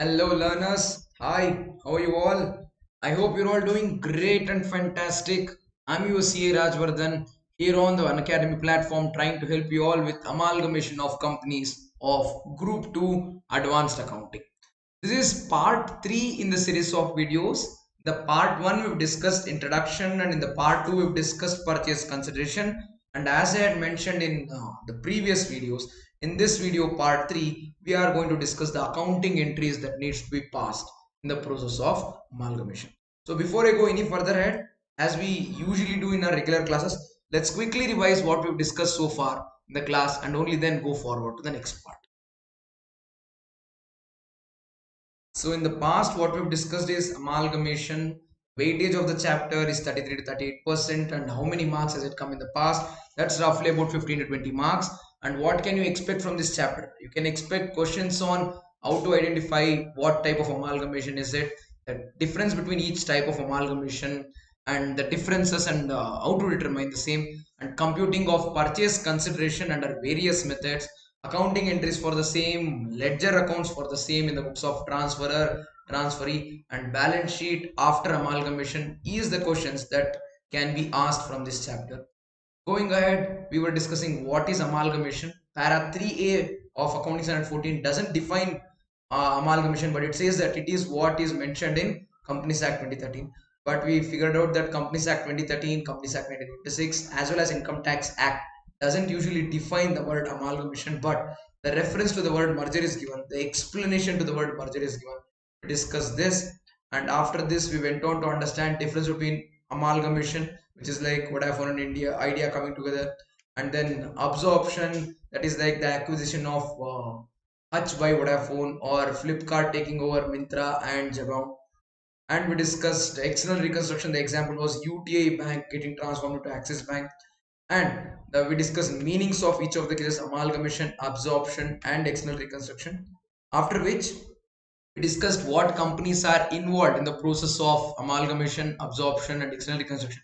Hello, learners. Hi, how are you all? I hope you're all doing great and fantastic. I'm your CA Rajavardhan here on the Unacademy platform, trying to help you all with amalgamation of companies of Group 2 Advanced Accounting. This is part 3 in the series of videos. The part 1 we've discussed introduction, and in the part 2 we've discussed purchase consideration. And as I had mentioned in the previous videos, in this video part 3 we are going to discuss the accounting entries that needs to be passed in the process of amalgamation. So before I go any further ahead, as we usually do in our regular classes, let's quickly revise what we've discussed so far in the class and only then go forward to the next part. So in the past, what we've discussed is amalgamation. Weightage of the chapter is 33 to 38%, and how many marks has it come in the past? That's roughly about 15 to 20 marks. And what can you expect from this chapter? You can expect questions on how to identify what type of amalgamation is it, the difference between each type of amalgamation, and the differences and how to determine the same, and computing of purchase consideration under various methods, accounting entries for the same, ledger accounts for the same in the books of transferor, transferee, and balance sheet after amalgamation is the questions that can be asked from this chapter. Going ahead, we were discussing what is amalgamation. Para 3A of Accounting Standard 14 doesn't define amalgamation, but it says that it is what is mentioned in Companies Act 2013. But we figured out that Companies Act 2013, Companies Act 1986, as well as Income Tax Act doesn't usually define the word amalgamation, but the reference to the word merger is given, the explanation to the word merger is given. We discussed this, and after this, we went on to understand difference between amalgamation, which is like Vodafone and India idea coming together, and then absorption, that is like the acquisition of Hutch by Vodafone, or Flipkart taking over Mintra and Jabong. And we discussed external reconstruction. The example was UTI Bank getting transformed into Axis Bank, and we discussed meanings of each of the cases: amalgamation, absorption, and external reconstruction. After which we discussed what companies are involved in the process of amalgamation, absorption, and external reconstruction.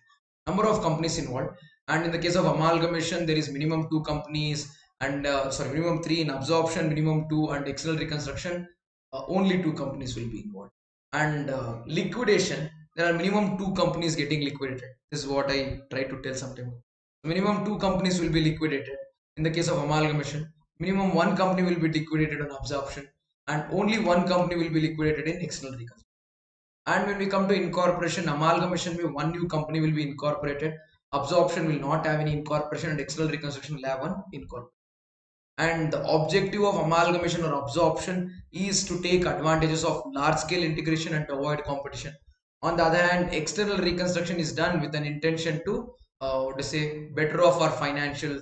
Number of companies involved, and in the case of amalgamation, there is minimum 2 companies, and minimum 3 in absorption, minimum 2, and external reconstruction, only 2 companies will be involved. And liquidation, there are minimum 2 companies getting liquidated. This is what I try to tell sometimes. Minimum 2 companies will be liquidated in the case of amalgamation. Minimum 1 company will be liquidated on absorption, and only 1 company will be liquidated in external reconstruction. And when we come to incorporation, amalgamation means one new company will be incorporated. Absorption will not have any incorporation, and external reconstruction will have one incorporation. And the objective of amalgamation or absorption is to take advantages of large scale integration and to avoid competition. On the other hand, external reconstruction is done with an intention to what to say, better off our financial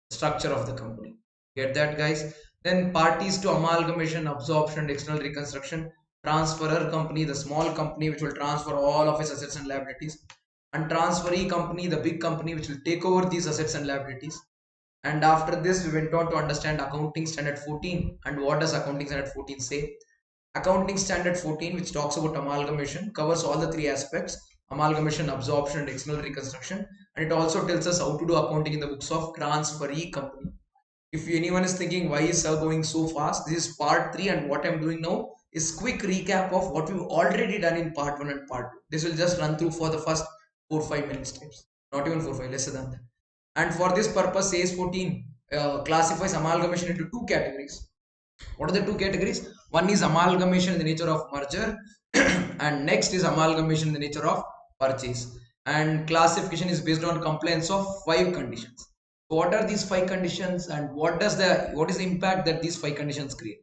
structure of the company. Get that, guys? Then parties to amalgamation, absorption, external reconstruction: transferor company, the small company which will transfer all of its assets and liabilities, and transferee company, the big company which will take over these assets and liabilities. And after this, we went on to understand Accounting Standard 14. And what does Accounting Standard 14 say? Accounting Standard 14, which talks about amalgamation, covers all the 3 aspects: amalgamation, absorption, and external reconstruction. And it also tells us how to do accounting in the books of transferee company. If anyone is thinking why is sir going so fast, this is part 3, and what I'm doing now is quick recap of what we've already done in part 1 and part 2. This will just run through for the first 4-5 minutes times, not even 4-5, lesser than that. And for this purpose, CAS 14 classifies amalgamation into 2 categories. What are the 2 categories? One is amalgamation in the nature of merger, and next is amalgamation in the nature of purchase. And classification is based on compliance of 5 conditions. So what are these 5 conditions, and what is the impact that these 5 conditions create?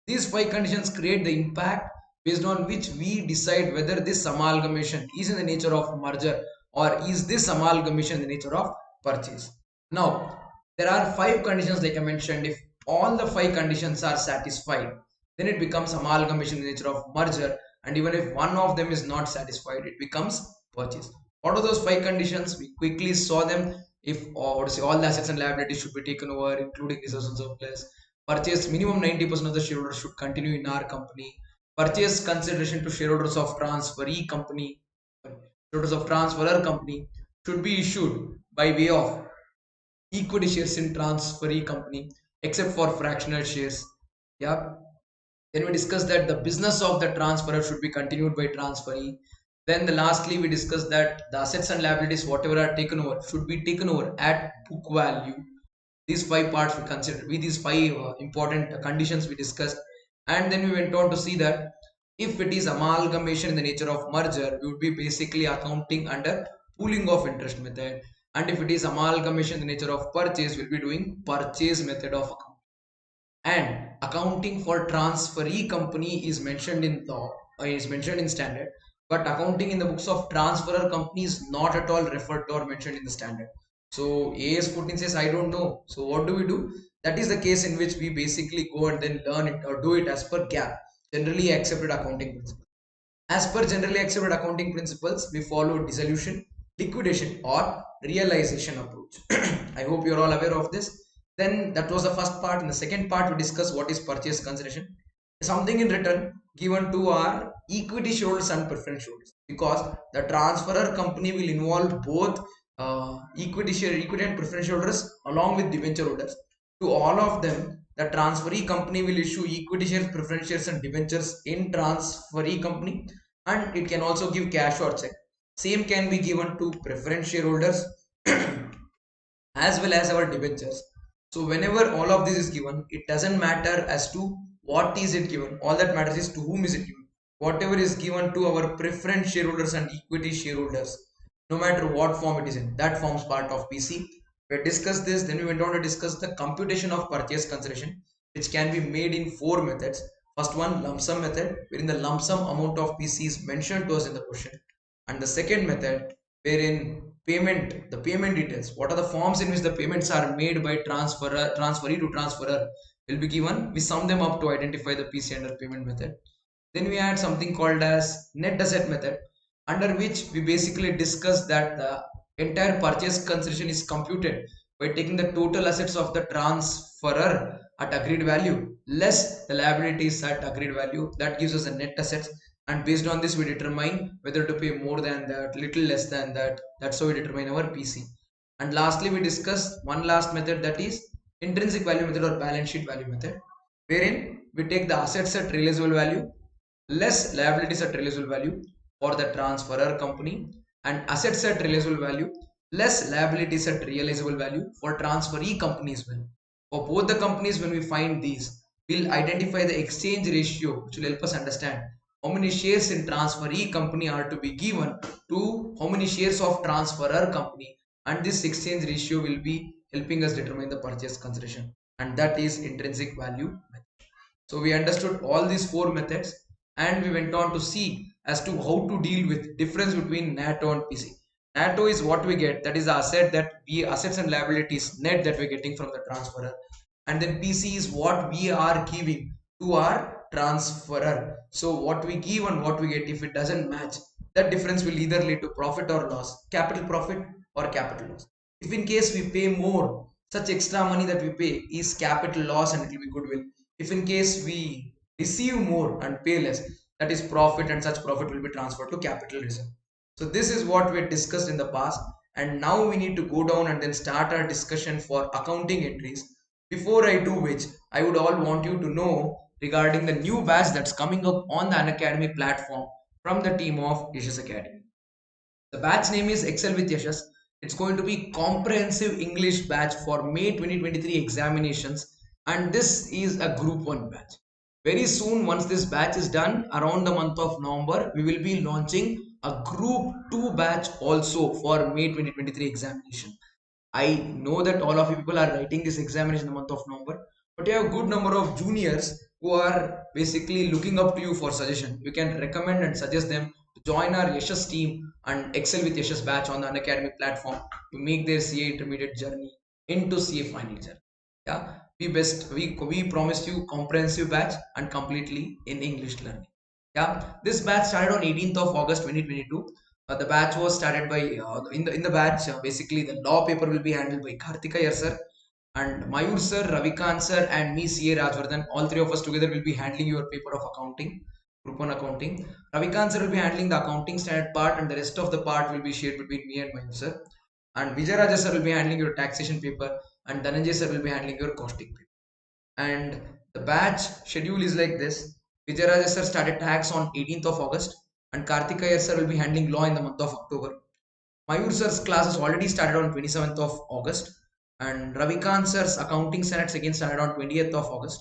These 5 conditions create the impact based on which we decide whether this amalgamation is in the nature of merger or is this amalgamation in the nature of purchase. Now, there are 5 conditions like I mentioned. If all the 5 conditions are satisfied, then it becomes amalgamation in the nature of merger, and even if one of them is not satisfied, it becomes purchase. What are those 5 conditions? We quickly saw them. If or to say all the assets and liabilities should be taken over, including reserves and surplus. Purchase, minimum 90% of the shareholders should continue in our company. Purchase consideration to shareholders of transferee company, shareholders of transferor company, should be issued by way of equity shares in transferee company, except for fractional shares. Yeah. Then we discussed that the business of the transferor should be continued by transferee. Then lastly we discussed that the assets and liabilities whatever are taken over should be taken over at book value. These five parts we considered with these five important conditions we discussed. And then we went on to see that if it is amalgamation in the nature of merger, we would be basically accounting under pooling of interest method. And if it is amalgamation in the nature of purchase, we'll be doing purchase method of account. And accounting for transferee company is mentioned in law, is mentioned in standard, but accounting in the books of transferor company is not at all referred to or mentioned in the standard. So AS 14 says I don't know. So what do we do? That is the case in which we basically go and then learn it or do it as per GAAP, generally accepted accounting principle. As per generally accepted accounting principles, we follow dissolution, liquidation, or realization approach. I hope you're all aware of this. Then that was the first part. In the second part, we discuss what is purchase consideration. Something in return given to our equity shareholders and preference shareholders, because the transferor company will involve both equity and preference shareholders along with debenture holders. To all of them, the transferee company will issue equity shares, preference shares, and debentures in transferee company, and it can also give cash or check. Same can be given to preference shareholders as well as our debentures. So whenever all of this is given, it doesn't matter as to what is it given. All that matters is to whom is it given. Whatever is given to our preference shareholders and equity shareholders, no matter what form it is in, that forms part of PC. We discussed this, then we went on to discuss the computation of purchase consideration, which can be made in four methods. First one, lump sum method, wherein the lump sum amount of PC is mentioned to us in the question. And the second method, wherein the payment details, what are the forms in which the payments are made by transferee to transferor will be given. We sum them up to identify the PC under payment method. Then we add something called as net asset method, under which we basically discuss that the entire purchase consideration is computed by taking the total assets of the transferor at agreed value less the liabilities at agreed value. That gives us a net assets, and based on this we determine whether to pay more than that, little less than that. That's how we determine our PC. And lastly we discuss one last method, that is intrinsic value method or balance sheet value method, wherein we take the assets at realizable value less liabilities at realizable value for the transferor company, and assets at realizable value less liabilities at realizable value for transferee company as well. For both the companies, when we find these, we'll identify the exchange ratio, which will help us understand how many shares in transferee company are to be given to how many shares of transferor company, and this exchange ratio will be helping us determine the purchase consideration, and that is intrinsic value method. So we understood all these four methods, and we went on to see as to how to deal with difference between NATO and PC. NATO is what we get, that is the assets and liabilities net that we're getting from the transferor, and then PC is what we are giving to our transferor. So what we give and what we get, if it doesn't match, that difference will either lead to profit or loss, capital profit or capital loss. If in case we pay more, such extra money that we pay is capital loss and it will be goodwill. If in case we receive more and pay less, that is profit, and such profit will be transferred to capital reserve. So this is what we had discussed in the past, and now we need to go down and then start our discussion for accounting entries. Before I do which, I would all want you to know regarding the new batch that's coming up on the Unacademy platform from the team of Yashas Academy. The batch name is Excel with Yashas. It's going to be comprehensive English batch for May 2023 examinations, and this is a group 1 batch. Very soon, once this batch is done, around the month of November, we will be launching a group 2 batch also for May 2023 examination. I know that all of you people are writing this examination in the month of November, but you have a good number of juniors who are basically looking up to you for suggestion. You can recommend and suggest them to join our Yashas team and Excel with Yashas batch on the Unacademy platform to make their CA intermediate journey into CA final journey. Yeah, we promised you comprehensive batch and completely in English learning. Yeah, this batch started on 18th of August 2022. The batch was started by in the batch basically the law paper will be handled by Karthika sir, and Mayur sir, Ravikant sir, and me, CA Rajavardhan. All three of us together will be handling your paper of accounting, group 1 accounting. Ravikant sir will be handling the accounting standard part, and the rest of the part will be shared between me and Mayur sir. And Vijay Raja sir will be handling your taxation paper, and Dhananjay sir will be handling your costing paper. And The batch schedule is like this. Vijay Raja sir started tax on 18th of August and Karthikaya sir will be handling law in the month of October. Mayur sir's classes already started on 27th of August and Ravikant sir's accounting senates again started on 20th of August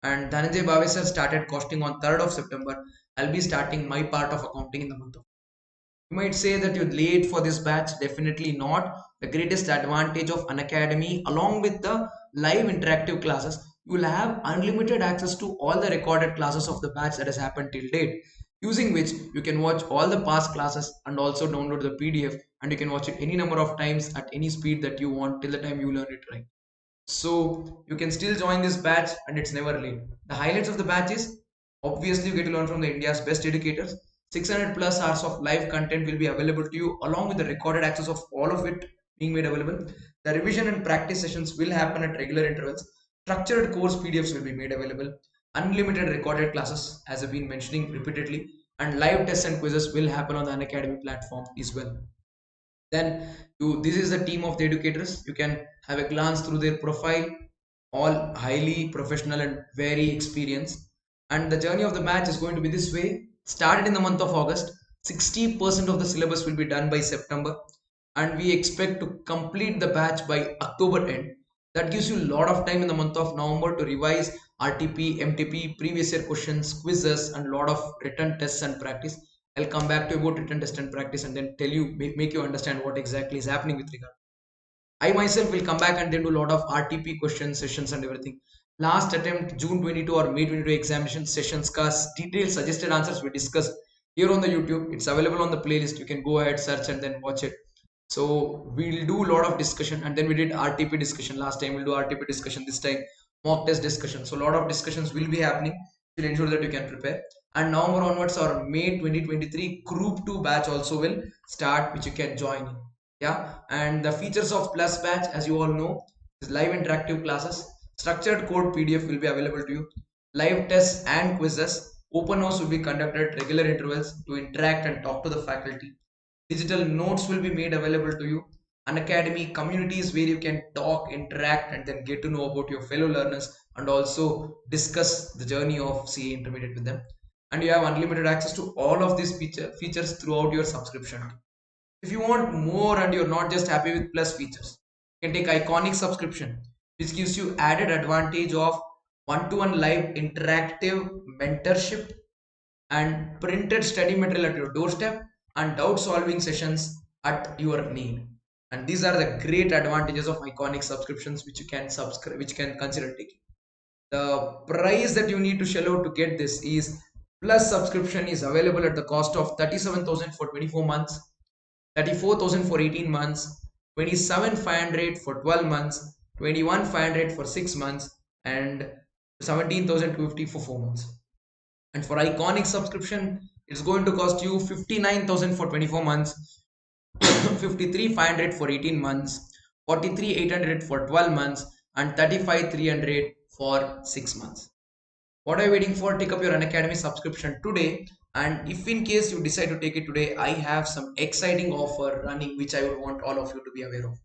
and Dhananjay Bhave sir started costing on 3rd of September. I'll be starting my part of accounting in the month of. You might say that you're late for this batch. Definitely not. The greatest advantage of Unacademy, along with the live interactive classes, you will have unlimited access to all the recorded classes of the batch that has happened till date. Using which you can watch all the past classes and also download the PDF, and you can watch it any number of times at any speed that you want till the time you learn it right. So you can still join this batch and it's never late. The highlights of the batch is obviously you get to learn from the India's best educators. 600 plus hours of live content will be available to you along with the recorded access of all of it being made available. The revision and practice sessions will happen at regular intervals. Structured course PDFs will be made available. Unlimited recorded classes, as I've been mentioning repeatedly, and live tests and quizzes will happen on the Unacademy platform as well. Then this is the team of the educators. You can have a glance through their profile, all highly professional and very experienced. And the journey of the batch is going to be this way. Started in the month of August, 60% of the syllabus will be done by September, and we expect to complete the batch by October end. That gives you a lot of time in the month of November to revise RTP, MTP, previous year questions, quizzes, and a lot of written tests and practice. I'll come back to you about written test and practice and then tell you, make you understand what exactly is happening with regard. I myself will come back and then do a lot of RTP question sessions and everything. Last attempt June 22 or May 22 examination sessions cast detailed suggested answers we discussed here on the YouTube. It's available on the playlist. You can go ahead, search and then watch it. So we'll do a lot of discussion and then we did RTP discussion last time. We'll do RTP discussion this time, mock test discussion. So a lot of discussions will be happening to ensure that you can prepare. And November onwards or May 2023 group 2 batch also will start, which you can join. Yeah, and the features of plus batch, as you all know, is live interactive classes. Structured code PDF will be available to you. Live tests and quizzes. Open house will be conducted at regular intervals to interact and talk to the faculty. Digital notes will be made available to you. Unacademy communities where you can talk, interact, and then get to know about your fellow learners and also discuss the journey of CA Intermediate with them. And you have unlimited access to all of these features throughout your subscription. If you want more and you're not just happy with plus features, you can take Iconic subscription, which gives you added advantage of one-to-one live interactive mentorship and printed study material at your doorstep and doubt solving sessions at your need. And these are the great advantages of Iconic subscriptions which you can subscribe, which can consider taking. The price that you need to shell out to get this is plus subscription is available at the cost of 37,000 for 24 months, 34,000 for 18 months, 27,500 for 12 months, 21,500 for 6 months, and 17,250 for 4 months. And for Iconic subscription, it's going to cost you 59,000 for 24 months, 53,500 for 18 months, 43,800 for 12 months, and 35,300 for 6 months. What are you waiting for? Take up your Unacademy subscription today. And if in case you decide to take it today, I have some exciting offer running which I would want all of you to be aware of.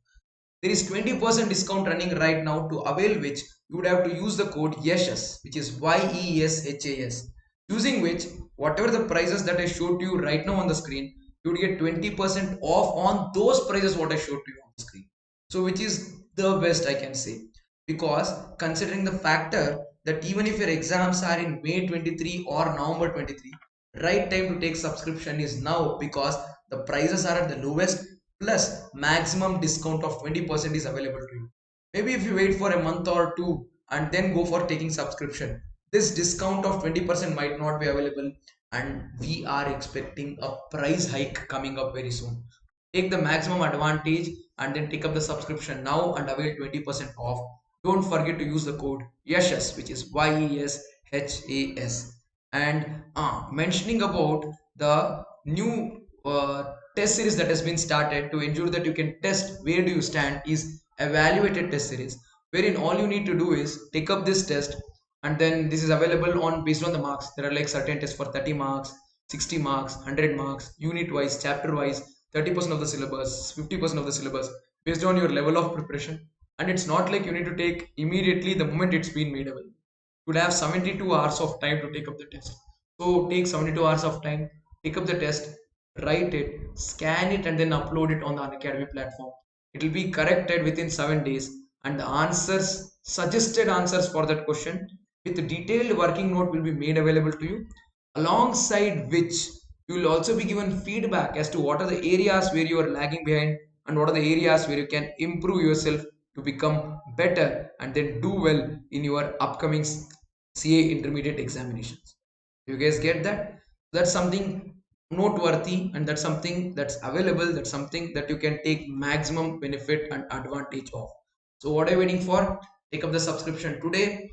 There is 20% discount running right now, to avail which you would have to use the code YESHAS, which is YESHAS, using which whatever the prices that I showed to you right now on the screen, you would get 20% off on those prices what I showed to you on the screen. So which is the best I can say, because considering the factor that even if your exams are in May 23 or November 23, right time to take subscription is now, because the prices are at the lowest plus maximum discount of 20% is available to you. Maybe if you wait for a month or two and then go for taking subscription, this discount of 20% might not be available, and we are expecting a price hike coming up very soon. Take the maximum advantage and then take up the subscription now and avail 20% off. Don't forget to use the code YESHAS, which is YESHAS. And mentioning about the new test series that has been started to ensure that you can test where do you stand is evaluated test series, wherein all you need to do is take up this test, and then this is available on based on the marks. There are like certain tests for 30 marks, 60 marks, 100 marks, unit wise, chapter wise, 30% of the syllabus, 50% of the syllabus, based on your level of preparation. And it's not like you need to take immediately the moment it's been made available. you would have 72 hours of time to take up the test. So take 72 hours of time, take up the test, write it, scan it, and then upload it on the Unacademy platform. It will be corrected within 7 days, and the answers, suggested answers for that question with a detailed working note will be made available to you, alongside which you will also be given feedback as to what are the areas where you are lagging behind and what are the areas where you can improve yourself to become better and then do well in your upcoming CA intermediate examinations. You guys get that? That's something noteworthy, and that's something that's available, that's something that you can take maximum benefit and advantage of. So what are you waiting for? Take up the subscription today,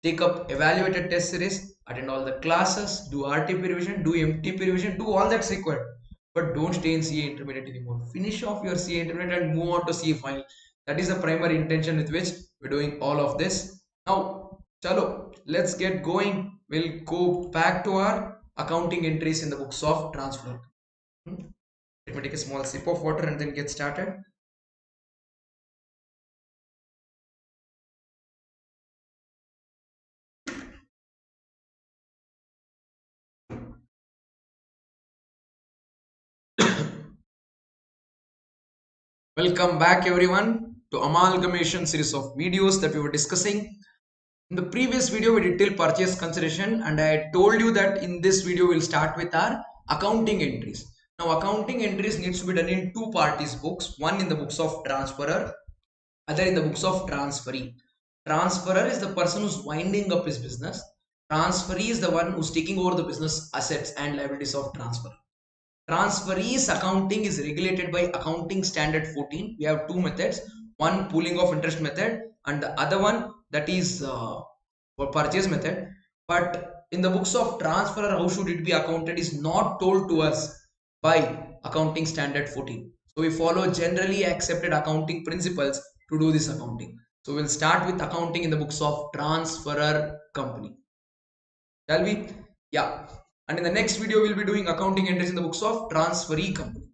take up evaluated test series, attend all the classes, do RTP revision, do MTP revision, do all that's required. But don't stay in CA intermediate anymore. Finish off your CA intermediate and move on to CA final. That is the primary intention with which we're doing all of this. Now, chalo, let's get going. We'll go back to our accounting entries in the books of transfer. Let me take a small sip of water and then get started. Welcome back everyone to Amalgamation series of videos that we were discussing. In the previous video we did till purchase consideration, and I told you that in this video we'll start with our accounting entries. Now accounting entries needs to be done in two parties books, one in the books of transferor, other in the books of transferee. Transferor is the person who's winding up his business. Transferee is the one who's taking over the business assets and liabilities of transfer. Transferees accounting is regulated by Accounting Standard 14. We have two methods, one pooling of interest method and the other one that is for purchase method. But in the books of transferor, how should it be accounted is not told to us by Accounting Standard 14. So we follow generally accepted accounting principles to do this accounting. So we'll start with accounting in the books of transferor company. Shall we? Yeah. And in the next video, we'll be doing accounting entries in the books of transferee company.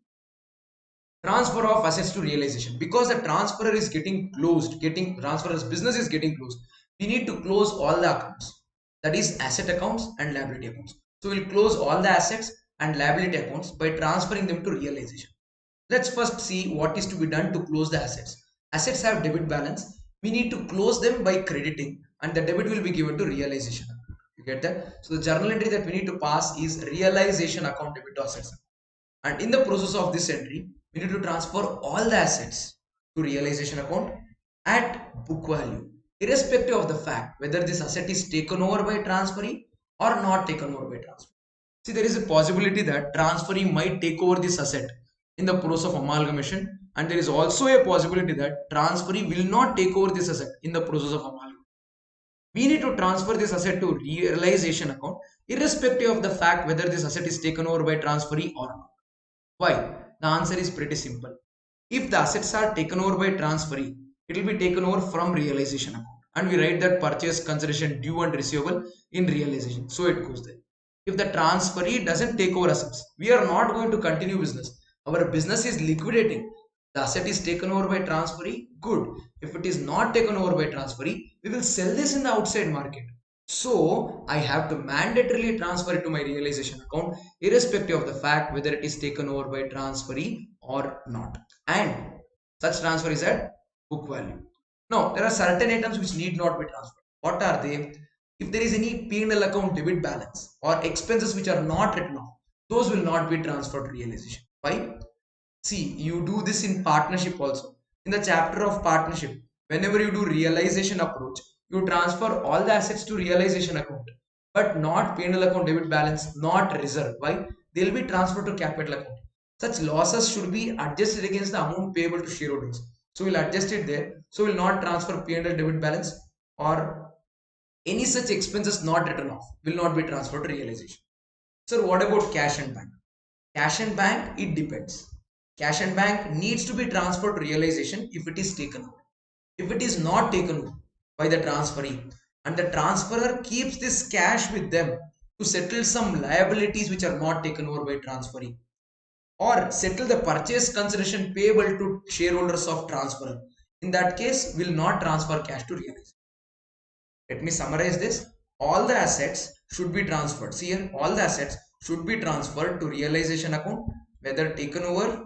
Transfer of assets to realization. Because the transferor is getting closed, transferor's business is getting closed, we need to close all the accounts. That is asset accounts and liability accounts. So we'll close all the assets and liability accounts by transferring them to realization. Let's first see what is to be done to close the assets. Assets have debit balance. We need to close them by crediting, and the debit will be given to realization. You get that? So the journal entry that we need to pass is realization account debit to assets. And in the process of this entry, we need to transfer all the assets to realization account at book value, irrespective of the fact whether this asset is taken over by transferee or not taken over by transferee. See, there is a possibility that transferee might take over this asset in the process of amalgamation, and there is also a possibility that transferee will not take over this asset in the process of amalgamation. We need to transfer this asset to realization account irrespective of the fact whether this asset is taken over by transferee or not. Why? The answer is pretty simple. If the assets are taken over by transferee, it will be taken over from realization account, and we write that purchase consideration due and receivable in realization. So it goes there. If the transferee doesn't take over assets, we are not going to continue business. Our business is liquidating. The asset is taken over by transferee, good. If it is not taken over by transferee, we will sell this in the outside market. So I have to mandatorily transfer it to my realization account irrespective of the fact whether it is taken over by transferee or not. And such transfer is at book value. Now there are certain items which need not be transferred. What are they? If there is any P&L account debit balance or expenses which are not written off, those will not be transferred to realization. Why? See, you do this in partnership also. In the chapter of partnership, whenever you do realization approach, you transfer all the assets to realization account, but not P&L account debit balance, not reserve. Why? They'll be transferred to capital account. Such losses should be adjusted against the amount payable to shareholders. So we'll adjust it there. So we'll not transfer P&L debit balance, or any such expenses not written off will not be transferred to realization. So what about cash and bank? Cash and bank, it depends. Cash and bank needs to be transferred to realization if it is taken over. If it is not taken over by the transferee, and the transferor keeps this cash with them to settle some liabilities which are not taken over by transferee, or settle the purchase consideration payable to shareholders of transferor, in that case will not transfer cash to realization. Let me summarize this. All the assets should be transferred. See here, all the assets should be transferred to realization account, whether taken over.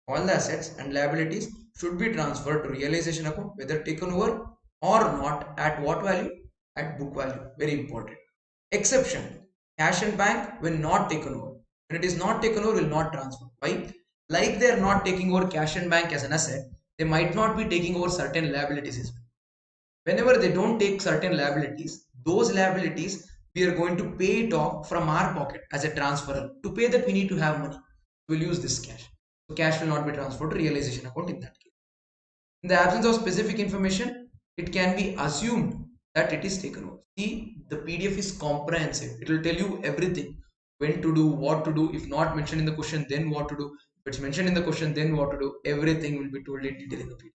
All the assets and liabilities should be transferred to realization account, whether taken over or not. At what value? At book value. Very important. Exception: cash and bank when not taken over. When it is not taken over, will not transfer. Why? Like they are not taking over cash and bank as an asset, they might not be taking over certain liabilities as well. Whenever they don't take certain liabilities, those liabilities we are going to pay it off from our pocket as a transferer. To pay that, we need to have money. We'll use this cash. So cash will not be transferred to realization account in that case. In the absence of specific information, it can be assumed that it is taken over. See, the PDF is comprehensive. It will tell you everything. When to do, what to do. If not mentioned in the question, then what to do. If it's mentioned in the question, then what to do. Everything will be told in detail in the PDF.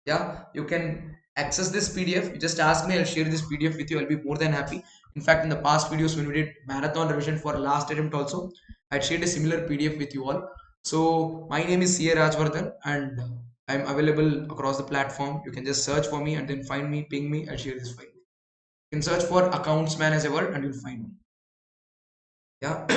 Yeah, you can access this PDF. You just ask me, I'll share this PDF with you. I'll be more than happy. In fact, in the past videos when we did marathon revision for last attempt also, I shared a similar PDF with you all. So my name is CA Rajavardhan and I'm available across the platform. You can just search for me and then find me, ping me. I'll share this file. You can search for accounts man as a word and you'll find me. Yeah,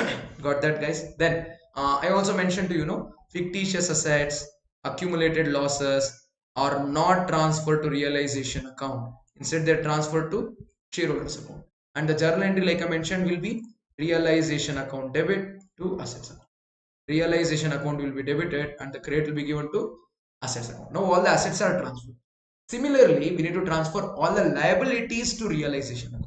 got that, guys. Then I also mentioned to fictitious assets, accumulated losses are not transferred to realization account. Instead, they're transferred to shareholders account. And the journal entry, like I mentioned, will be realization account debit to assets account. Realization account will be debited and the credit will be given to assets account. Now all the assets are transferred. Similarly, we need to transfer all the liabilities to realization account.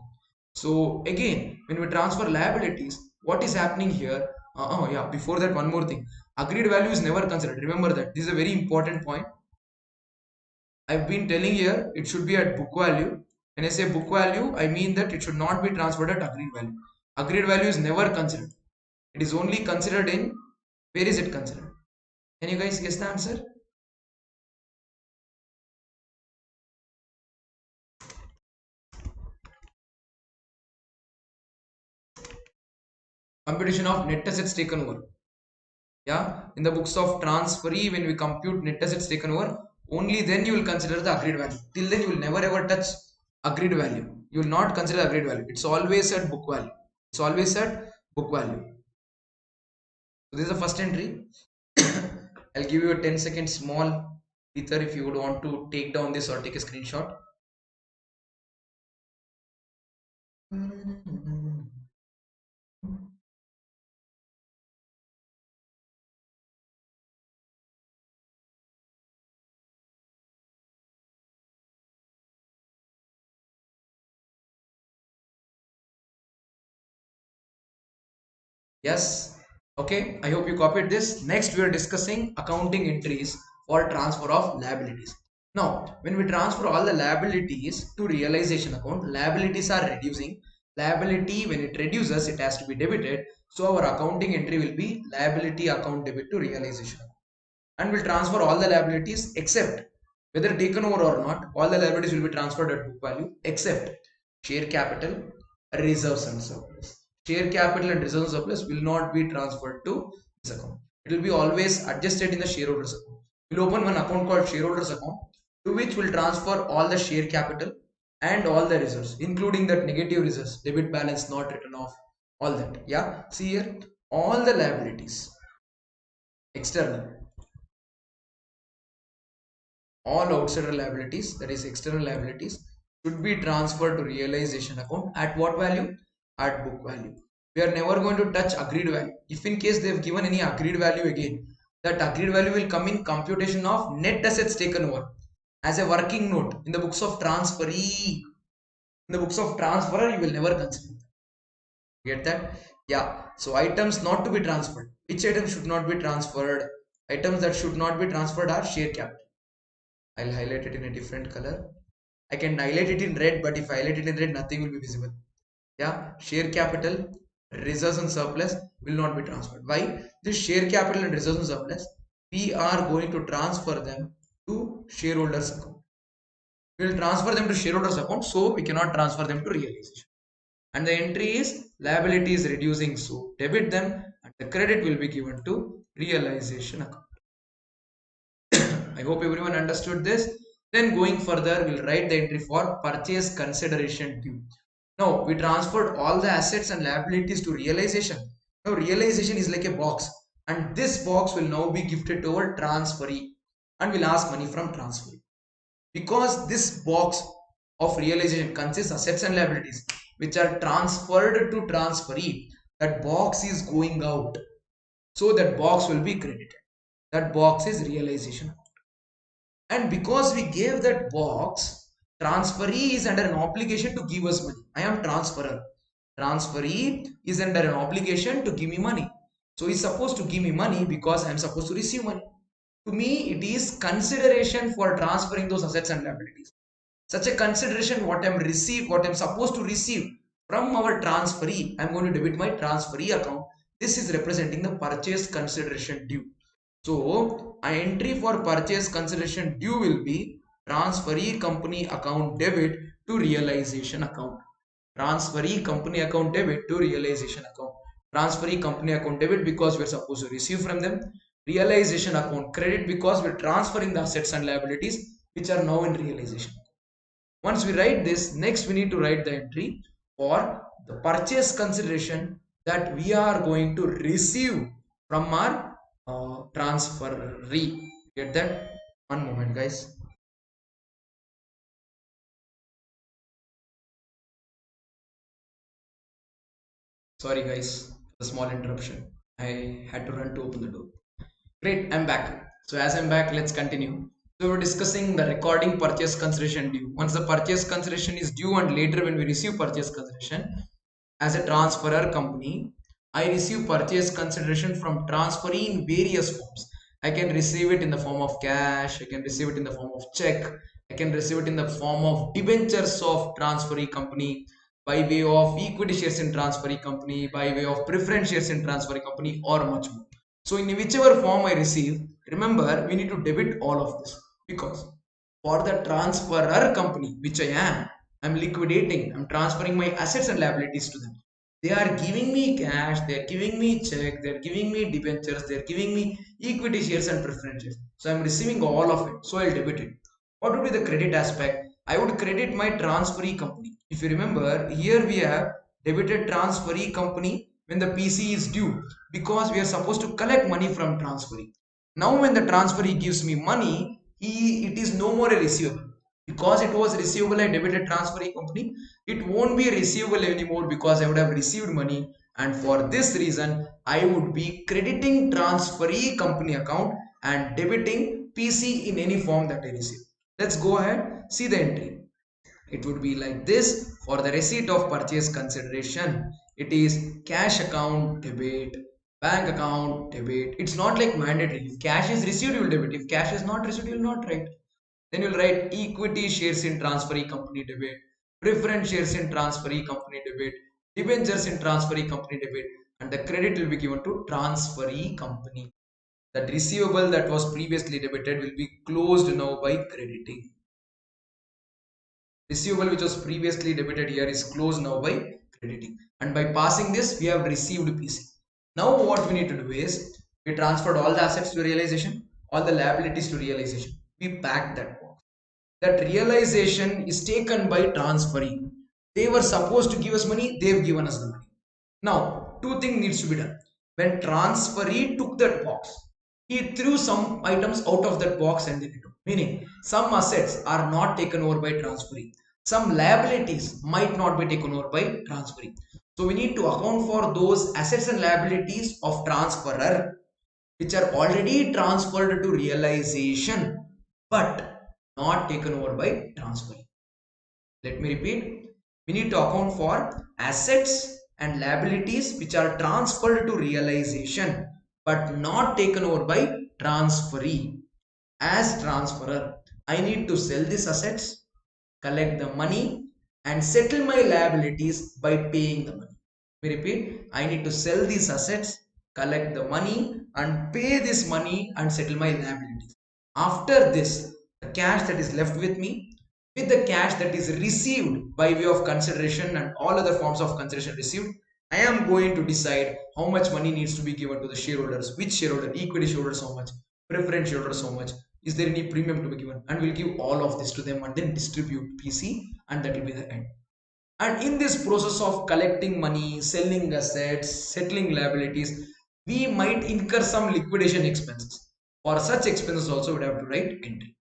So again, when we transfer liabilities, what is happening here? Oh yeah, before that, one more thing. Agreed value is never considered. Remember that. This is a very important point. I've been telling here it should be at book value. When I say book value, I mean that it should not be transferred at agreed value. Agreed value is never considered. It is only considered in, where is it considered? Can you guys guess the answer? Computation of net assets taken over. Yeah, in the books of transferee, when we compute net assets taken over, only then you will consider the agreed value. Till then, you will never ever touch agreed value. You will not consider agreed value. It's always at book value. It's always at book value. So this is the first entry. I'll give you a 10-second small ether if you would want to take down this or take a screenshot. Yes. Okay. I hope you copied this. Next, we are discussing accounting entries for transfer of liabilities. Now, when we transfer all the liabilities to realization account, liabilities are reducing. Liability, when it reduces, it has to be debited. So our accounting entry will be liability account debit to realization account. And we'll transfer all the liabilities except whether taken over or not, all the liabilities will be transferred at book value except share capital, reserves and surplus. Share capital and reserves and surplus will not be transferred to this account. It will be always adjusted in the shareholders account. We'll open one account called shareholders account to which we'll transfer all the share capital and all the reserves, including that negative reserves, debit balance not written off, all that. Yeah, see here, all the liabilities, external, all outsider liabilities, that is external liabilities, should be transferred to realization account at what value? At book value. We are never going to touch agreed value. If in case they have given any agreed value again, that agreed value will come in computation of net assets taken over as a working note in the books of transferee. In the books of transferer, you will never consider. Get that? Yeah. So items not to be transferred. Which items should not be transferred? Items that should not be transferred are share capital. I'll highlight it in a different color. I can highlight it in red, but if I highlight it in red, nothing will be visible. Yeah, share capital, reserves and surplus will not be transferred. Why? This share capital and reserves and surplus, we are going to transfer them to shareholders account. We will transfer them to shareholders account, so we cannot transfer them to realization. And the entry is liability is reducing, so debit them, and the credit will be given to realization account. I hope everyone understood this. Then going further, we'll write the entry for purchase consideration due. Now we transferred all the assets and liabilities to realization. Now realization is like a box, and this box will now be gifted to our transferee, and we'll ask money from transferee. Because this box of realization consists assets and liabilities which are transferred to transferee, that box is going out. So that box will be credited. That box is realization. And because we gave that box, transferee is under an obligation to give us money. I am transferor. Transferee is under an obligation to give me money. So he's supposed to give me money because I am supposed to receive money. To me, it is consideration for transferring those assets and liabilities. Such a consideration, what I'm supposed to receive from our transferee, I'm going to debit my transferee account. This is representing the purchase consideration due. So, an entry for purchase consideration due will be transferee company account debit to realization account. Transferee company account debit to realization account. Transferee company account debit because we're supposed to receive from them. Realization account credit because we're transferring the assets and liabilities which are now in realization. Once we write this, next we need to write the entry for the purchase consideration that we are going to receive from our transferee. Get that? One moment, guys. Sorry, guys, a small interruption. I had to run to open the door. Great, I'm back. So as I'm back, let's continue. So we're discussing the recording purchase consideration due. Once the purchase consideration is due and later when we receive purchase consideration, as a transferor company, I receive purchase consideration from transferee in various forms. I can receive it in the form of cash, I can receive it in the form of check, I can receive it in the form of debentures of transferee company, by way of equity shares in transferee company, by way of preference shares in transferee company, or much more. So in whichever form I receive, remember we need to debit all of this, because for the transferor company which I'm liquidating, I'm transferring my assets and liabilities to them. They are giving me cash, they're giving me check, they're giving me debentures, they're giving me equity shares and preferences. So I'm receiving all of it, so I'll debit it. What would be the credit aspect? I would credit my transferee company. If you remember, here we have debited transferee company when the PC is due, because we are supposed to collect money from transferee. Now when the transferee gives me money, it is no more a receivable. Because it was receivable, I debited transferee company. It won't be receivable anymore because I would have received money, and for this reason I would be crediting transferee company account and debiting PC in any form that I receive. Let's go ahead, see the entry. It would be like this. For the receipt of purchase consideration, it is cash account debit, bank account debit. It's not like mandatory. If cash is received, you will debit. If cash is not received, you will not write. Then you'll write equity shares in transferee company debit, preference shares in transferee company debit, debentures in transferee company debit, and the credit will be given to transferee company. That receivable that was previously debited will be closed now by crediting. Receivable which was previously debited here is closed now by crediting, and by passing this we have received PC. Now what we need to do is we transferred all the assets to realization, all the liabilities to realization. We packed that box. That realization is taken by transferee. They were supposed to give us money, they've given us the money. Now two things needs to be done. When transferee took that box, he threw some items out of that box and then he took, meaning some assets are not taken over by transferee, some liabilities might not be taken over by transferee. So we need to account for those assets and liabilities of transferor which are already transferred to realization but not taken over by transferee. Let me repeat. We need to account for assets and liabilities which are transferred to realization but not taken over by transferee. As transferor, I need to sell these assets, collect the money, and settle my liabilities by paying the money. We repeat, I need to sell these assets, collect the money, and pay this money and settle my liabilities. After this, the cash that is left with me, with the cash that is received by way of consideration and all other forms of consideration received, I am going to decide how much money needs to be given to the shareholders. Which shareholder? Equity shareholders how much, preference shareholders how much, Is there any premium to be given? And we'll give all of this to them and then distribute PC, and that will be the end. And in this process of collecting money, selling assets, settling liabilities, we might incur some liquidation expenses. For such expenses also we have to write entry.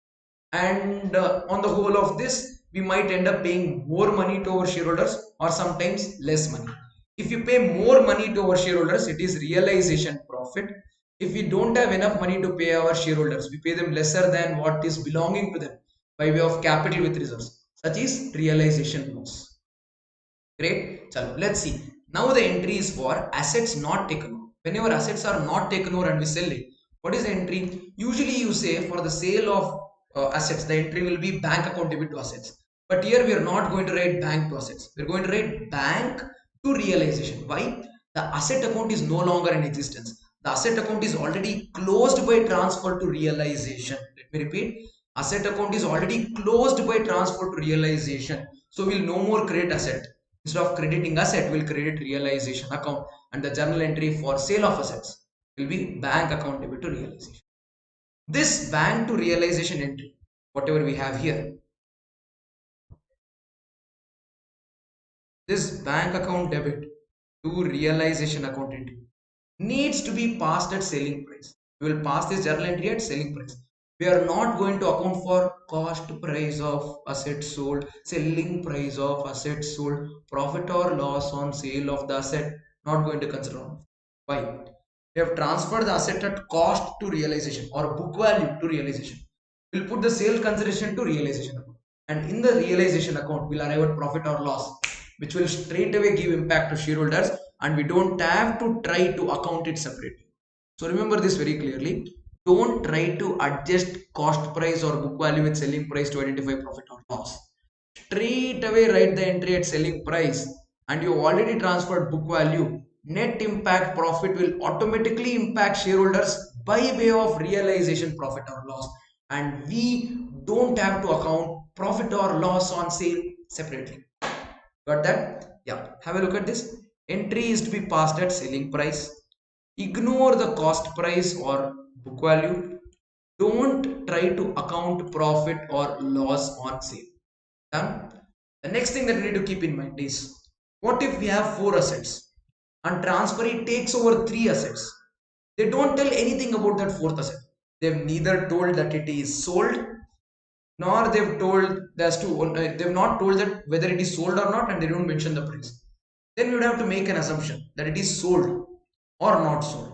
And on the whole of this, we might end up paying more money to our shareholders or sometimes less money. If you pay more money to our shareholders, it is realization profit. If we don't have enough money to pay our shareholders, we pay them lesser than what is belonging to them by way of capital with reserves. Such is realization loss. Great. Chalo, let's see. Now the entry is for assets not taken over. Whenever assets are not taken over and we sell it, what is the entry? Usually you say for the sale of assets, the entry will be bank account debit to assets. But here we are not going to write bank to assets. We are going to write bank to realization. Why? The asset account is no longer in existence. The asset account is already closed by transfer to realization. Let me repeat. Asset account is already closed by transfer to realization. So we'll no more create asset. Instead of crediting asset, we'll credit realization account, and the journal entry for sale of assets will be bank account debit to realization. This bank to realization entry, whatever we have here, this bank account debit to realization account entry needs to be passed at selling price. We will pass this journal entry at selling price. We are not going to account for cost price of assets sold, selling price of assets sold, profit or loss on sale of the asset. Not going to consider on. Why? We have transferred the asset at cost to realization or book value to realization. We'll put the sale consideration to realization account. And in the realization account, we'll arrive at profit or loss, which will straight away give impact to shareholders, and we don't have to try to account it separately. So remember this very clearly. Don't try to adjust cost price or book value with selling price to identify profit or loss. Straight away write the entry at selling price, and you already transferred book value. Net impact profit will automatically impact shareholders by way of realization profit or loss, and we don't have to account profit or loss on sale separately. Got that? Yeah. Have a look at this. Entry is to be passed at selling price. Ignore the cost price or book value. Don't try to account profit or loss on sale. Done? The next thing that we need to keep in mind is, what if we have 4 assets and transferee takes over 3 assets? They don't tell anything about that 4th asset. They've neither told that it is sold, nor they've not told that whether it is sold or not, and they don't mention the price. Then we would have to make an assumption that it is sold or not sold.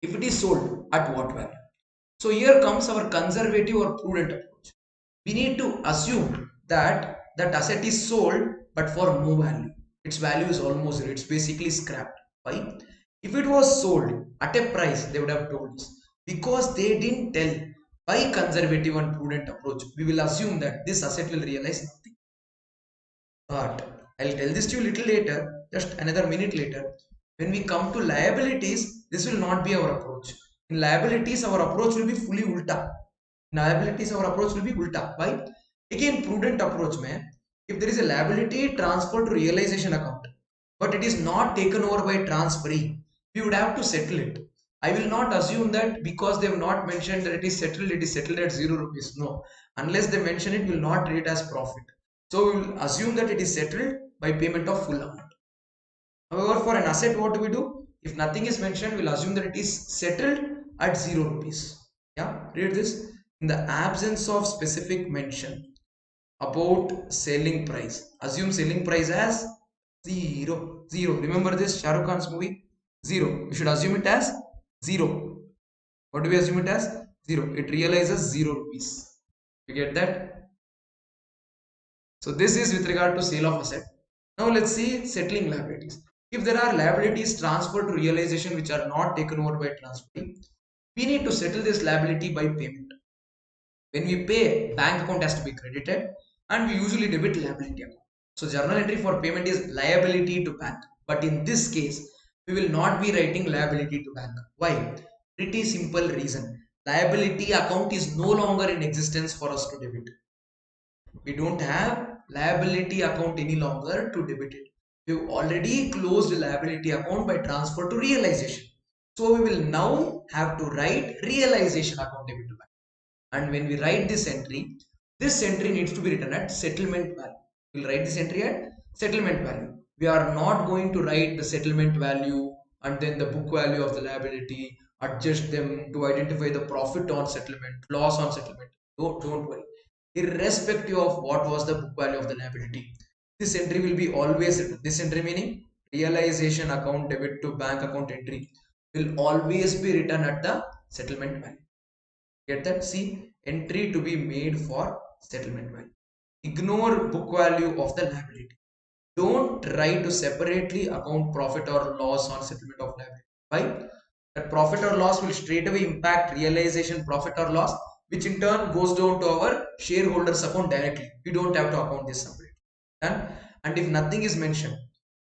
If it is sold, at what value? So here comes our conservative or prudent approach. We need to assume that that asset is sold but for no value. Its value is almost zero. It's basically scrapped. Why? If it was sold at a price, they would have told us. Because they didn't tell, by conservative and prudent approach, we will assume that this asset will realize nothing. But I'll tell this to you a little later, just another minute later. When we come to liabilities, this will not be our approach. In liabilities, our approach will be fully ulta. In liabilities, our approach will be ulta. Why? Again, prudent approach, man. If there is a liability transferred to realization account, but it is not taken over by transferee, we would have to settle it. I will not assume that because they have not mentioned that it is settled at 0 rupees. No. Unless they mention it, we will not treat it as profit. So we will assume that it is settled by payment of full amount. However, for an asset, what do we do? If nothing is mentioned, we'll assume that it is settled at 0 rupees. Yeah, read this. In the absence of specific mention about selling price, assume selling price as 0. 0. Remember this Shah Rukh Khan's movie? 0. We should assume it as 0. What do we assume it as? 0. It realizes 0 rupees. You get that? So this is with regard to sale of asset. Now let's see settling liabilities. If there are liabilities transferred to realization which are not taken over by transferee, we need to settle this liability by payment. When we pay, bank account has to be credited, and we usually debit liability account. So journal entry for payment is liability to bank. But in this case, we will not be writing liability to bank. Why? Pretty simple reason. Liability account is no longer in existence for us to debit. We don't have liability account any longer to debit it. We've already closed liability account by transfer to realization. So we will now have to write realization account debit to bank. And when we write this entry needs to be written at settlement value. We'll write this entry at settlement value. We are not going to write the settlement value and then the book value of the liability, adjust them to identify the profit on settlement, loss on settlement. Don't worry. Irrespective of what was the book value of the liability, this entry will be always written. This entry meaning realization account debit to bank account entry will always be written at the settlement value. Get that? See, entry to be made for settlement value. Ignore book value of the liability. Don't try to separately account profit or loss on settlement of liability. Why? That profit or loss will straight away impact realization profit or loss, which in turn goes down to our shareholders account directly. We don't have to account this separately. And if nothing is mentioned,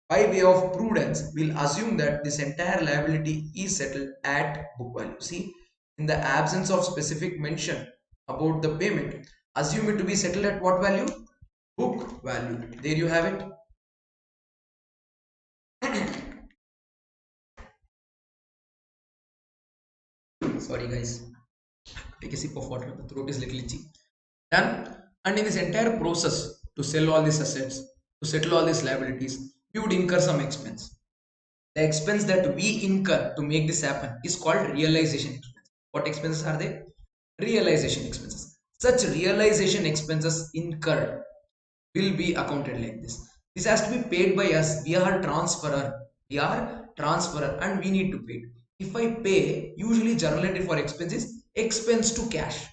by way of prudence, we'll assume that this entire liability is settled at book value. See, in the absence of specific mention about the payment, assume it to be settled at what value? Book value. There you have it. Sorry guys, take a sip of water, the throat is little itchy. Done. And in this entire process to sell all these assets, to settle all these liabilities, we would incur some expense. The expense that we incur to make this happen is called realization expense. What expenses are they? Realization expenses. Such realization expenses incurred will be accounted like this. This has to be paid by us. We are transferor. And we need to pay. If I pay, usually journal entry for expenses, expense to cash,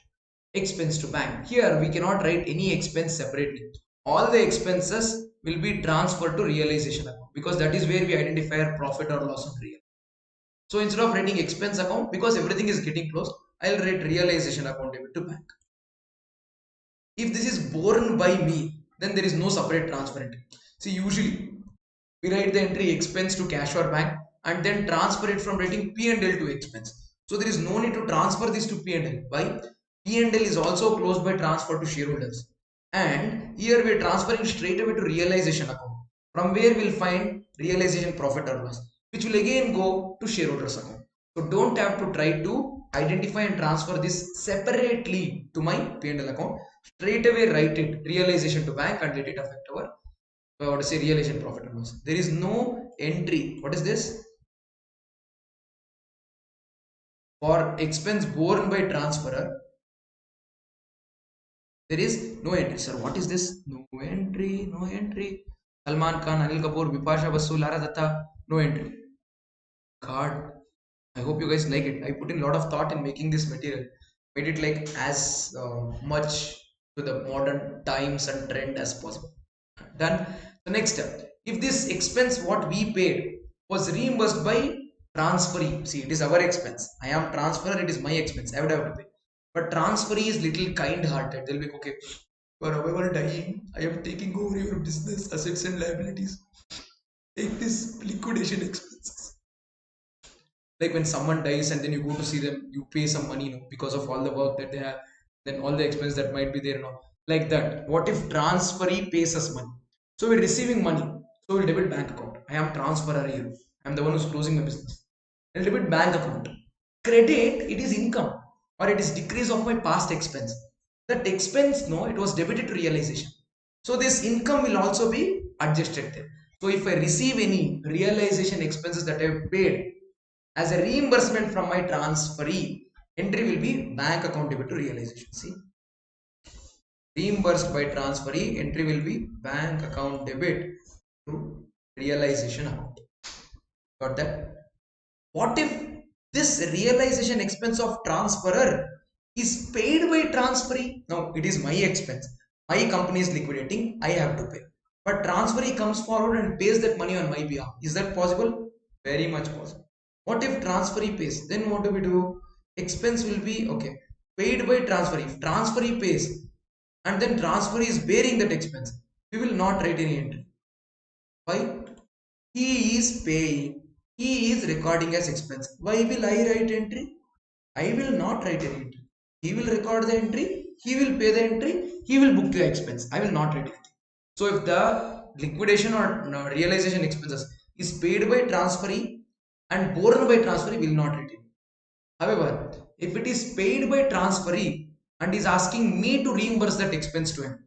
expense to bank. Here we cannot write any expense separately. All the expenses will be transferred to realization account because that is where we identify our profit or loss on real. So instead of writing expense account, because everything is getting closed, I'll write realization account debit to bank. If this is borne by me, then there is no separate transfer entry. See, usually we write the entry expense to cash or bank and then transfer it from writing P&L to expense. So there is no need to transfer this to P&L. Why? P&L is also closed by transfer to shareholders. And here we are transferring straight away to realization account, from where we'll find realization profit or loss, which will again go to shareholders account. So don't have to try to identify and transfer this separately to my P&L account. Straight away write it realization to bank and let it affect our what to say realization profit and loss. There is no entry. What is this? For expense borne by transferor, there is no entry. Sir, what is this? No entry, no entry. Salman Khan, Anil Kapoor, Bipasha Basu, Lara Datta, no entry. God, I hope you guys like it. I put in a lot of thought in making this material. Made it like as much to the modern times and trend as possible. Done. The next step. If this expense what we paid was reimbursed by transferee, see it is our expense. I am transferor, it is my expense. I would have to pay. But transferee is little kind-hearted. They'll be okay. You are however dying. I am taking over your business assets and liabilities. Take this liquidation expenses. Like when someone dies and then you go to see them, you pay some money, because of all the work that they have, then all the expense that might be there, like that. What if transferee pays us money? So we're receiving money, so we'll debit bank account. I am transferor here. I'm the one who's closing my business. I'll debit bank account. Credit, it is income or it is decrease of my past expense. That expense, no, it was debited to realization. So this income will also be adjusted there. So if I receive any realization expenses that I have paid as a reimbursement from my transferee, entry will be bank account debit to realization. See, reimbursed by transferee, entry will be bank account debit to realization account. Got that? What if this realization expense of transferor is paid by transferee? No, it is my expense. My company is liquidating, I have to pay. But transferee comes forward and pays that money on my behalf. Is that possible? Very much possible. What if transferee pays? Then what do we do? Expense will be okay, paid by transferee. If transferee pays and then transferee is bearing that expense, we will not write any entry. Why? He is paying. He is recording as expense. Why will I write entry? I will not write any entry. He will record the entry. He will pay the entry. He will book the expense. I will not write anything. So if the liquidation or realization expenses is paid by transferee and borne by transferee, will not write it. However, if it is paid by transferee and is asking me to reimburse that expense to him.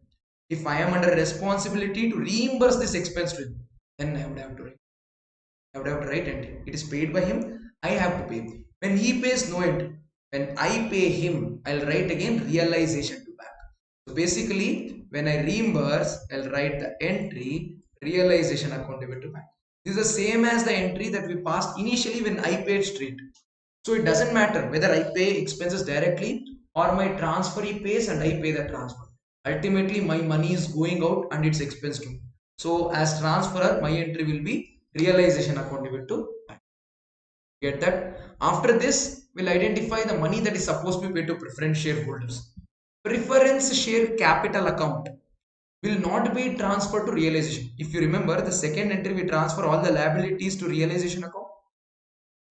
If I am under responsibility to reimburse this expense to him, then I would have to write entry. It is paid by him, I have to pay. When he pays, no entry. When I pay him, I'll write again realization to back. So basically, when I reimburse, I'll write the entry realization account debit to bank. This is the same as the entry that we passed initially when I paid straight. So it doesn't matter whether I pay expenses directly or my transferee pays and I pay the transfer. Ultimately, my money is going out and it's expense to me. So as transferor, my entry will be realization account debit to bank. Get that? After this, we'll identify the money that is supposed to be paid to preference shareholders. Preference share capital account will not be transferred to realization. If you remember, the second entry we transfer all the liabilities to realization account.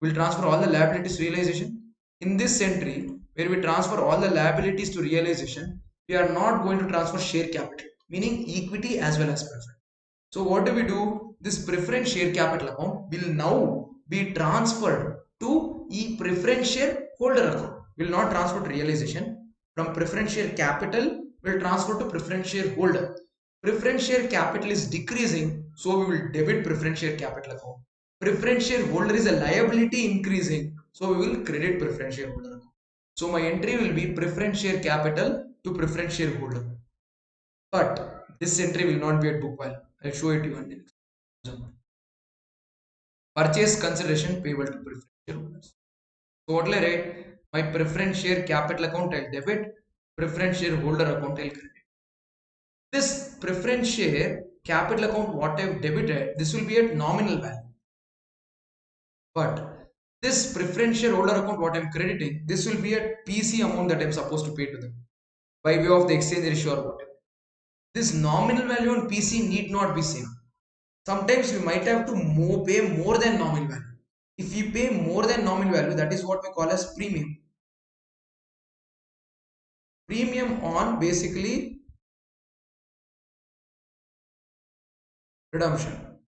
We'll transfer all the liabilities to realization. In this entry, where we transfer all the liabilities to realization, we are not going to transfer share capital, meaning equity as well as preference. So what do we do? This preference share capital account will now be transferred to preference share holder account. Will not transfer to realization. From preference share capital will transfer to preference share holder. Preference share capital is decreasing, so we will debit preference share capital account. Preference share holder is a liability increasing, so we will credit preference share holder account. So my entry will be preference share capital to preference share holder. But this entry will not be at book value. I'll show it to you on the next. Purchase consideration payable to preference shareholders. So what will I write? My preference share capital account I'll debit, preference share holder account I'll credit. This preference share capital account what I've debited, this will be at nominal value. But this preference share holder account what I'm crediting, this will be at PC amount that I'm supposed to pay to them by way of the exchange ratio or whatever. This nominal value on PC need not be same. Sometimes we might have to pay more than nominal value. If we pay more than nominal value, that is what we call as premium. Premium on basically redemption.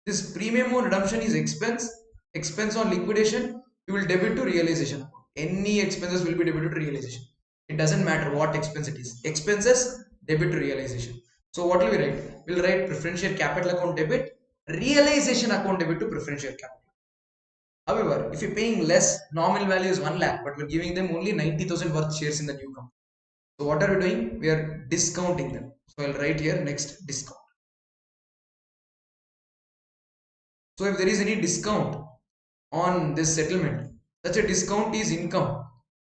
This premium on redemption is expense on liquidation, you will debit to realization. Any expenses will be debited to realization. It doesn't matter what expense it is. Expenses debit to realization. So what will we write? We'll write preferential capital account debit, realization account debit to preferential capital. However, if you're paying less, nominal value is 1 lakh, but we're giving them only 90,000 worth shares in the new company. So what are we doing? We are discounting them. So I'll write here next discount. So if there is any discount on this settlement, such a discount is income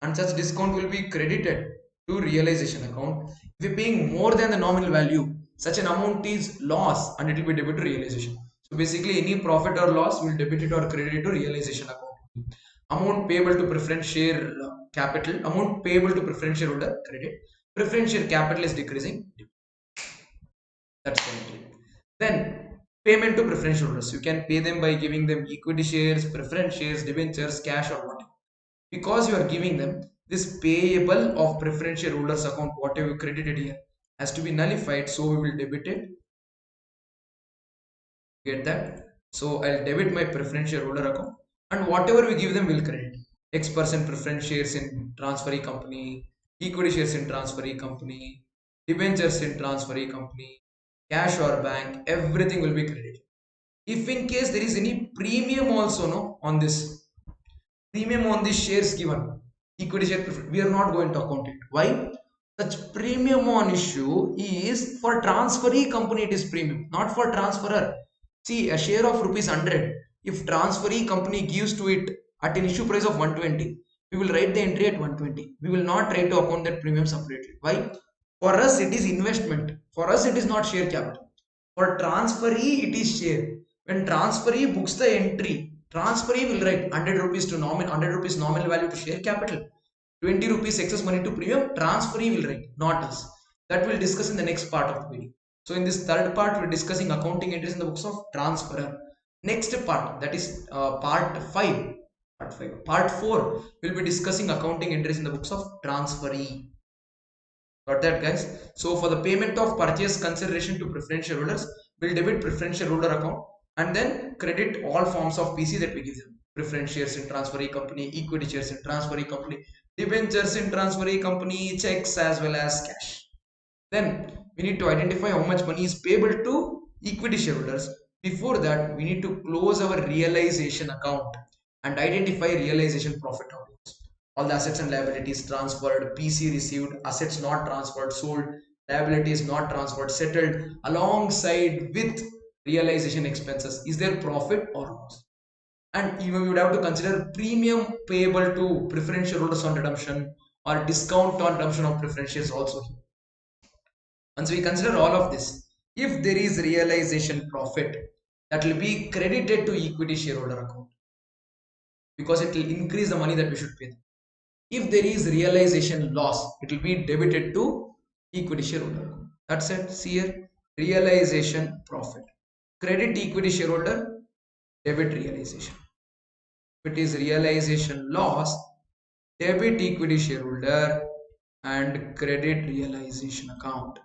and such discount will be credited to realization account. If you're paying more than the nominal value, such an amount is loss and it will be debited to realization. So basically any profit or loss will debit it or credit it to realization account. Amount payable to preference share capital, amount payable to preference shareholder credit. Preference share capital is decreasing. That's the entry. Then payment to preference holders. You can pay them by giving them equity shares, preference shares, debentures, cash or whatever. Because you are giving them this payable of preference shareholders account, whatever you credited here, has to be nullified. So we will debit it. Get that? So I'll debit my preference shareholder account and whatever we give them will credit. X% preference shares in transferee company, equity shares in transferee company, debentures in transferee company, cash or bank, everything will be credited. If in case there is any premium also no on this premium on these shares given equity share preference, we are not going to account it. Why? Such premium on issue is for transferee company, it is premium, not for transferor. See, a share of rupees 100, if transferee company gives to it at an issue price of 120, we will write the entry at 120. We will not try to account that premium separately. Why? For us it is investment. For us it is not share capital. For transferee it is share. When transferee books the entry, transferee will write 100 rupees to nominal, 100 rupees nominal value to share capital, 20 rupees excess money to premium. Transferee will write, not us. That we'll discuss in the next part of the video. So in this third part, we're discussing accounting entries in the books of transferor. Next part, that is part 5. Part 4, we'll be discussing accounting entries in the books of transferee. Got that, guys? So for the payment of purchase consideration to preference shareholders, we'll debit preference shareholder account and then credit all forms of PC that we give them. Preference shares in transferee company, equity shares in transferee company, debentures in transferee company, checks as well as cash. Then we need to identify how much money is payable to equity shareholders. Before that, we need to close our realization account and identify realization profit or loss. All the assets and liabilities transferred, PC received, assets not transferred, sold, liabilities not transferred, settled alongside with realization expenses. Is there profit or loss? And even we would have to consider premium payable to preference shareholders on redemption or discount on redemption of preference shares also here. Once we consider all of this, if there is realization profit, that will be credited to equity shareholder account because it will increase the money that we should pay them. If there is realization loss, it will be debited to equity shareholder account. That's it. See here, realization profit. Credit equity shareholder, debit realization. If it is realization loss, debit equity shareholder and credit realization account.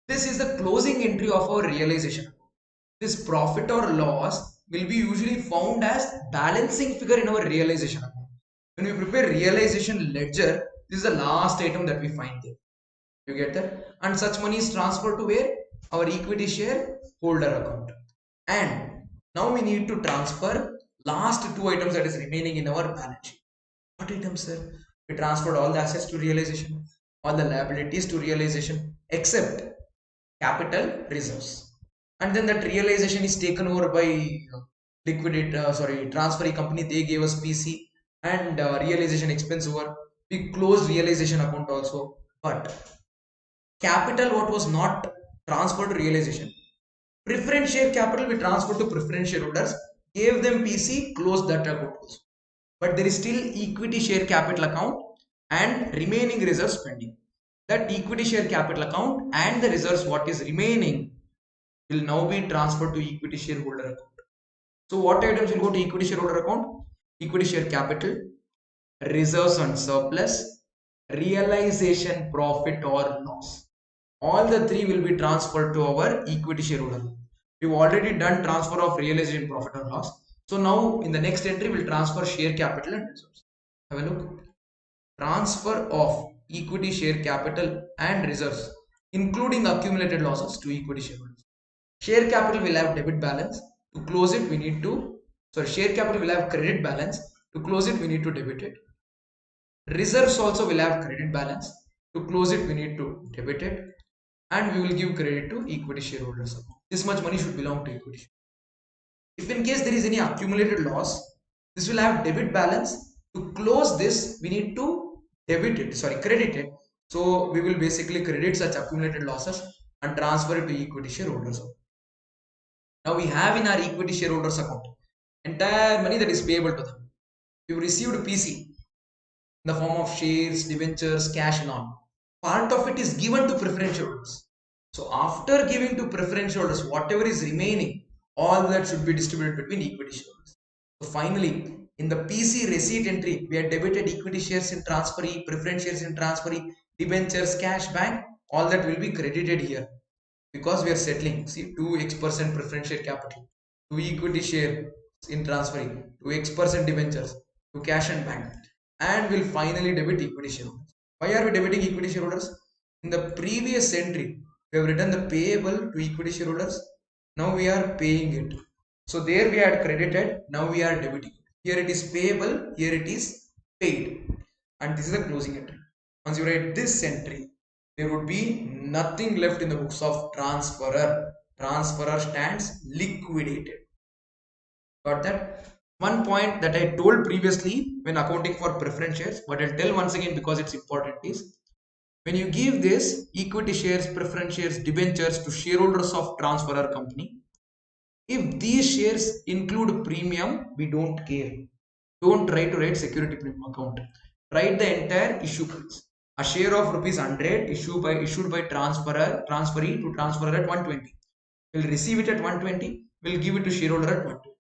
This is the closing entry of our realization. This profit or loss will be usually found as balancing figure in our realization account. When we prepare realization ledger, this is the last item that we find there. You get that? And such money is transferred to where? Our equity share holder account. And now we need to transfer last two items that is remaining in our balance sheet. What items, sir? We transferred all the assets to realization, all the liabilities to realization, except capital reserves. And then that realization is taken over by transferee company. They gave us PC and realization expense over. We closed realization account also. But capital what was not transferred to realization, preference share capital we transferred to preference shareholders, gave them PC, closed that account also. But there is still equity share capital account and remaining reserves pending. That equity share capital account and the reserves what is remaining will now be transferred to equity shareholder account. So what items will go to equity shareholder account? Equity share capital, reserves and surplus, realization profit or loss. All the three will be transferred to our equity shareholder. We've already done transfer of realization profit or loss. So now in the next entry we'll transfer share capital and reserves. Have a look. Transfer of equity share capital and reserves including accumulated losses to equity shareholders. Share capital will have debit balance. To close it we need to, share capital will have credit balance. To close it we need to debit it. Reserves also will have credit balance. To close it we need to debit it. And we will give credit to equity shareholders. This much money should belong to equity. If in case there is any accumulated loss, this will have debit balance. To close this we need to credit it. So we will basically credit such accumulated losses and transfer it to equity shareholders. Now we have in our equity shareholders account entire money that is payable to them. We received PC in the form of shares, debentures, cash and all. Part of it is given to preference shareholders. So after giving to preference shareholders, whatever is remaining, all that should be distributed between equity shareholders. So finally, in the PC receipt entry, we had debited equity shares in transferee, preference shares in transferee, debentures, cash, bank. All that will be credited here because we are settling. See, 2x% preference share capital, 2 equity share in transferring, 2x% debentures, to cash and bank, and will finally debit equity shareholders. Why are we debiting equity shareholders? In the previous entry, we have written the payable to equity shareholders. Now we are paying it. So there we had credited, now we are debiting. Here it is payable, here it is paid. And this is the closing entry. Once you write this entry, there would be nothing left in the books of transferor. Transferor stands liquidated. Got that? One point that I told previously when accounting for preference shares, but I'll tell once again because it's important, is when you give this equity shares, preference shares, debentures to shareholders of transferor company, if these shares include premium, we don't care. Don't try to write security premium account. Write the entire issue price. A share of rupees 100 issued by transferee to transferor at 120. We'll receive it at 120. We'll give it to shareholder at 120.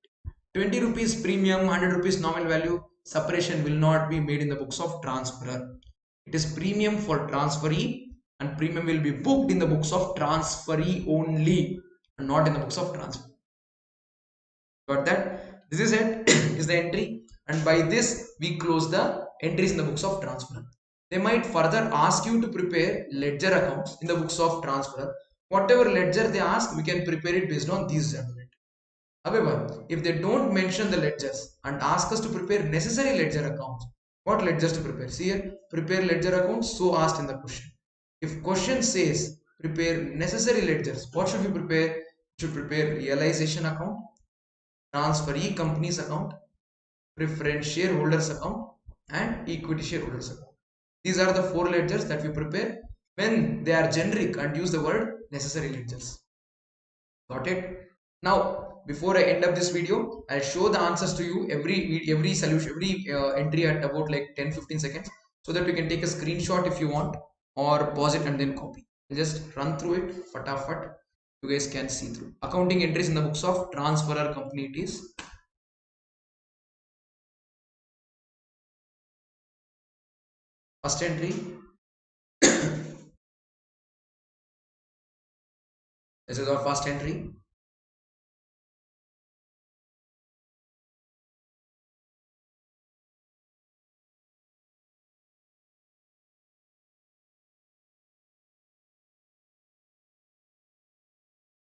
20 rupees premium, 100 rupees nominal value, separation will not be made in the books of transferor. It is premium for transferee and premium will be booked in the books of transferee only and not in the books of transfer. Got that? This is it, is the entry, and by this we close the entries in the books of transfer. They might further ask you to prepare ledger accounts in the books of transfer. Whatever ledger they ask, we can prepare it based on these journal entries. However, if they don't mention the ledgers and ask us to prepare necessary ledger accounts, what ledgers to prepare? See here, prepare ledger accounts, so asked in the question. If question says prepare necessary ledgers, what should we prepare? We should prepare realization account, transferee companies account, preference shareholders account, and equity shareholders account. These are the four ledgers that we prepare when they are generic and use the word necessary ledgers. Got it? Now, before I end up this video, I'll show the answers to you every solution, every entry at about like 10-15 seconds, so that we can take a screenshot if you want, or pause it and then copy. I'll just run through it, fatafat. You guys can see through. Accounting entries in the books of transferor company it is. First entry. This is our first entry.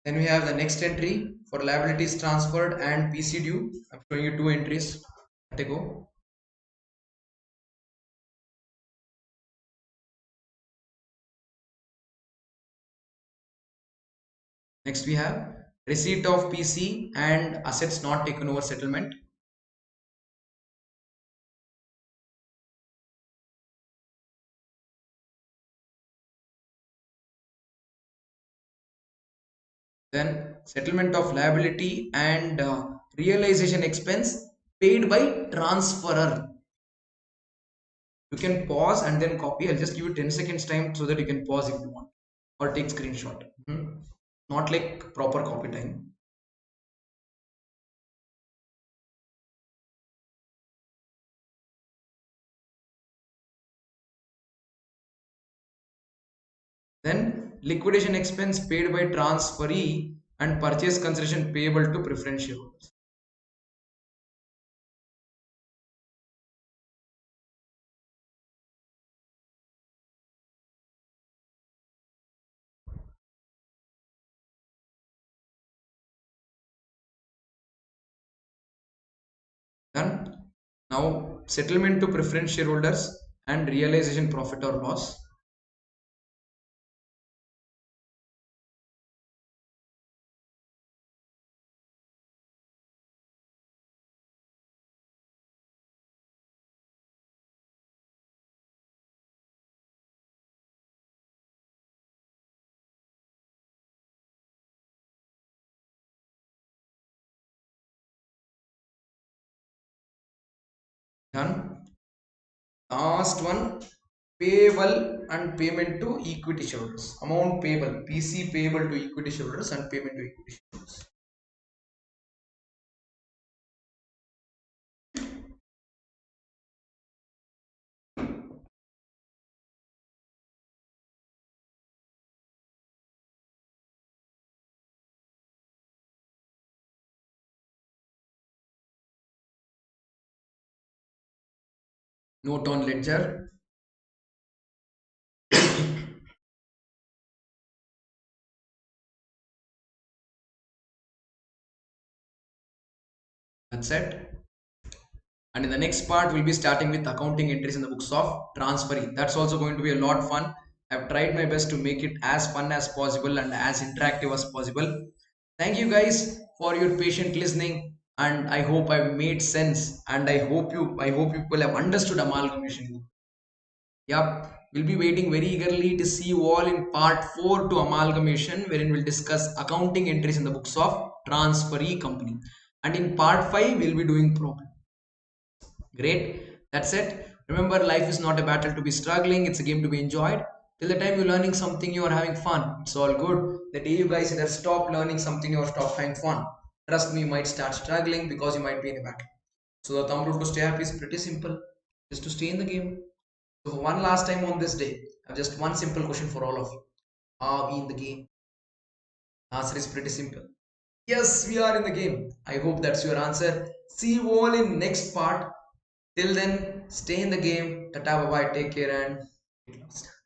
Then we have the next entry for liabilities transferred and PC due. I'm showing you two entries. Let it go. Next we have receipt of PC and assets not taken over settlement. Then settlement of liability and realization expense paid by transferor. You can pause and then copy. I'll just give you 10 seconds time so that you can pause if you want, or take screenshot. Not like proper copy time. Then liquidation expense paid by transferee and purchase consideration payable to preference shareholders. Done. Now settlement to preference shareholders and realization profit or loss. Done. Last one, payable and payment to equity shareholders. Amount payable, PC payable to equity shareholders and payment to equity shareholders. Note on ledger. That's it. And in the next part, we'll be starting with accounting entries in the books of transferee. That's also going to be a lot fun. I've tried my best to make it as fun as possible and as interactive as possible. Thank you guys for your patient listening, and I hope I've made sense, and I hope people have understood amalgamation. Yep, we'll be waiting very eagerly to see you all in part 4 to amalgamation, wherein we'll discuss accounting entries in the books of transferee company. And in part 5, we'll be doing problem. Great, that's it. Remember, life is not a battle to be struggling, it's a game to be enjoyed. Till the time you're learning something, you're having fun. It's all good. The day you guys either stop learning something or stop having fun, trust me, you might start struggling because you might be in a battle. So the thumb rule to stay happy is pretty simple, just to stay in the game. So for one last time on this day, I have just one simple question for all of you. Are we in the game? Answer is pretty simple. Yes, we are in the game. I hope that's your answer. See you all in next part. Till then, Stay in the game. Tata, bye bye. Take care and get lost.